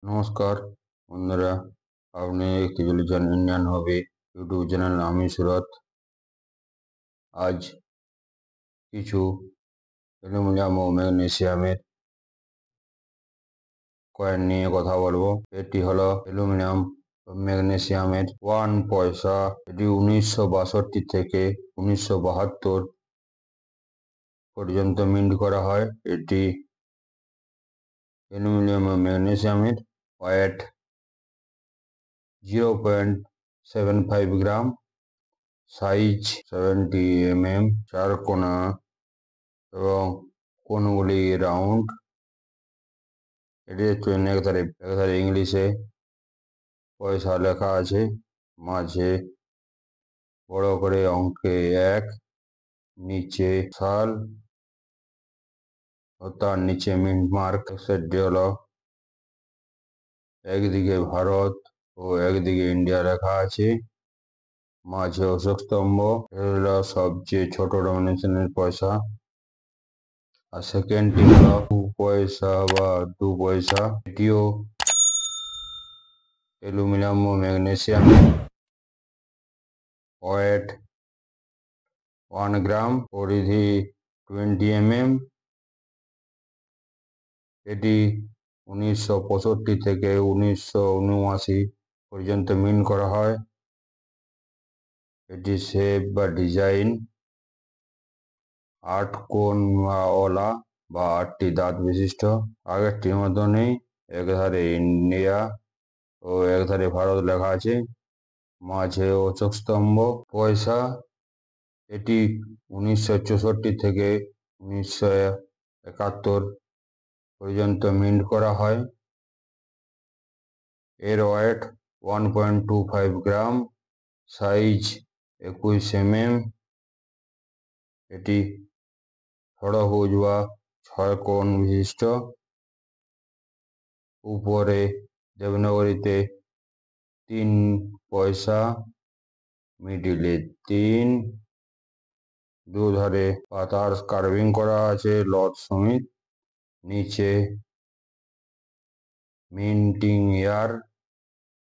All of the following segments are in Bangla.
নমস্কার বন্ধুরা, আপনি দেখতে চলেছেন ইন্ডিয়ান হবি ইউটিউব চ্যানেল। আমি সুরত। আজ কিছু অ্যালুমিনিয়াম ও ম্যাগনেসিয়ামের কয়েন নিয়ে কথা বলবো। এটি হলো অ্যালুমিনিয়াম ও ম্যাগনেসিয়ামের 1 পয়সা। এটি 1962 থেকে 1972 পর্যন্ত মিন্ট করা হয়। এটি অ্যালুমিনিয়াম ও ম্যাগনেসিয়ামের ওয়েট 0.75 গ্রাম, সাইজ 70 mm, 4 কোনা এবং কোনগুলি রাউন্ড। এটি হচ্ছে একধারে ইংলিশে পয়সা লেখা আছে, মাঝে বড় করে অঙ্কে 1, নিচে সাল ও তার নিচে মিন্ট মার্ক। সেটি হলো একদিকে ভারত ও একদিকে ইন্ডিয়া লেখা আছে, মাঝে অশোক স্তম্ভ। এটা সবচেয়ে ছোট ডমিনেশনের পয়সা। আর সেকেন্ডটি হলো 2 পয়সা বা 2 পয়সা। এটিও অ্যালুমিনিয়াম ও ম্যাগনেসিয়ামের, ওয়েট 1 গ্রাম, পরিধি 20 mm। এটি 1965 থেকে 1979 পর্যন্ত মিন্ট করা হয়। এটি শেপ বা ডিজাইন 8 কোণ ওয়ালা বা 8টি দাঁত বিশিষ্ট। আগেরটির মতনই একধারে ইন্ডিয়া ও একধারে ভারত লেখা আছে, মাঝে অশোক স্তম্ভ। পয়সা এটি 1964 থেকে 1971 পর্যন্ত মিন্ট করা হয়। এর ওয়েট 1.25 গ্রাম, সাইজ 21 mm। এটি ষড়ভুজ বা 6 কোণ বিশিষ্ট। উপরে দেবনাগরীতে 3 পয়সা, মিডিলে 3, দুধারে পাতার কার্ভিং করা আছে লট সমেত। নিচে মিন্টিং ইয়ার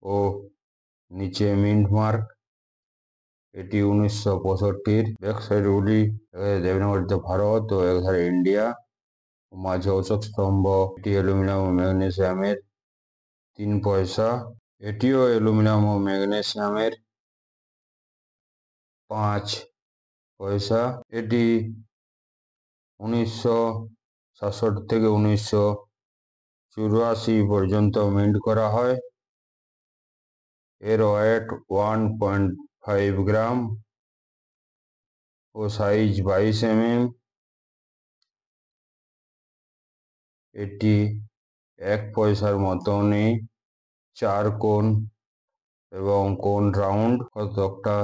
ও নিচে মিন্ট মার্ক। এটি 1965। ব্যাক সাইডগুলি দেবনাগরীতে ভারত ও একধারে ইন্ডিয়া, মাঝে অশোক স্তম্ভ। এটি অ্যালুমিনিয়াম ও ম্যাগনেসিয়ামের 3 পয়সা। এটিও অ্যালুমিনিয়াম ও ম্যাগনেসিয়ামের 5 পয়সা। এটি 1967 থেকে 1984 পর্যন্ত মিন্ট করা হয়। এর ওয়েট 1.5 গ্রাম ও সাইজ 22 mm। এটি 1 পয়সার মতনই, 4 কোণ এবং কোণ রাউন্ড। কতকটা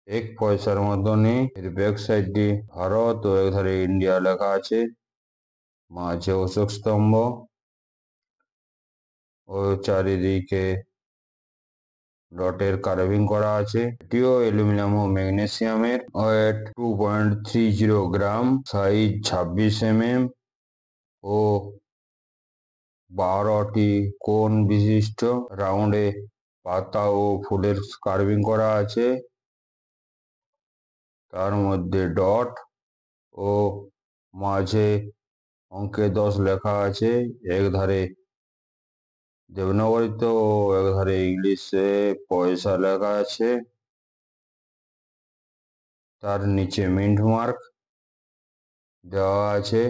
1 পয়সার মতনই। এর ব্যাক সাইডটি ভারত ও একধারে ইন্ডিয়া লেখা আছে, মাঝে অশোক স্তম্ভ ও চারিদিকে ডটের কার্ভিং করা আছে। এটিও অ্যালুমিনিয়াম ও ম্যাগনেসিয়ামের, ওয়েট 2.30 গ্রাম, সাইজ 26 mm ও 12টি কোণ বিশিষ্ট। রাউন্ডে পাতা ও ফুলের কার্ভিং করা আছে, তার মধ্যে ডট ও মাঝে অঙ্কে 10 লেখা আছে। একধারে দেবনাগরীতে ও একধারে ইংলিশে পয়সা লেখা আছে, তার নিচে মিন্ট মার্ক দেওয়া আছে।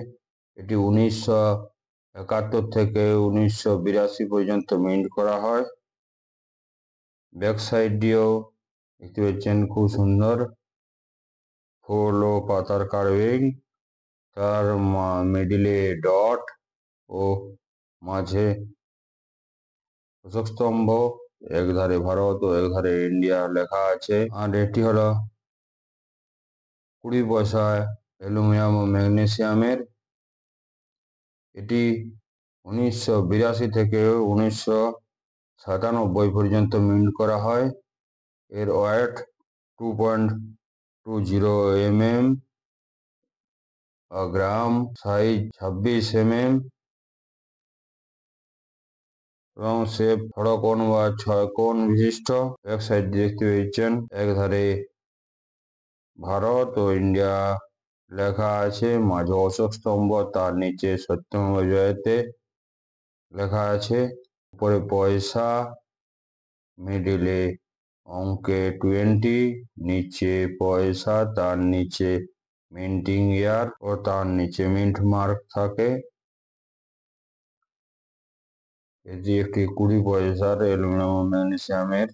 এটি 1971 থেকে 1982 পর্যন্ত মিন্ট করা হয়। ব্যাক সাইডটিও দেখতে পাচ্ছেন খুব সুন্দর, ফুল ও পাতার কার্ভিং, তার মিডিলে ডট ও মাঝে অশোক স্তম্ভ। একধারে ভারত ও একধারে ইন্ডিয়া লেখা আছে। আর এটি হলো 20 পয়সা অ্যালুমিনিয়াম ও ম্যাগনেসিয়ামের। এটি 1982 থেকে 1997 পর্যন্ত মিন্ট করা হয়। এর ওয়েট 2.20 mm গ্রাম, সাইজ 26 mm। এবং শেপ বড় কোণ বা 6 কোণ বিশিষ্ট। এক সাইড দেখতে পেয়েছেন এক ধারে ভারত ও ইন্ডিয়া লেখা আছে, মাঝে অশোক স্তম্ভ, তার নিচে সত্যমেব জয়তে লেখা আছে, উপরে পয়সা, মিডিলে অঙ্কে 20, নিচে পয়সা, তার নিচে মিন্টিং ইয়ার ও তার নিচে মিন্ট মার্ক থাকে। এটি একটি 20 পয়সার অ্যালুমিনিয়াম ও ম্যাগনেসিয়ামের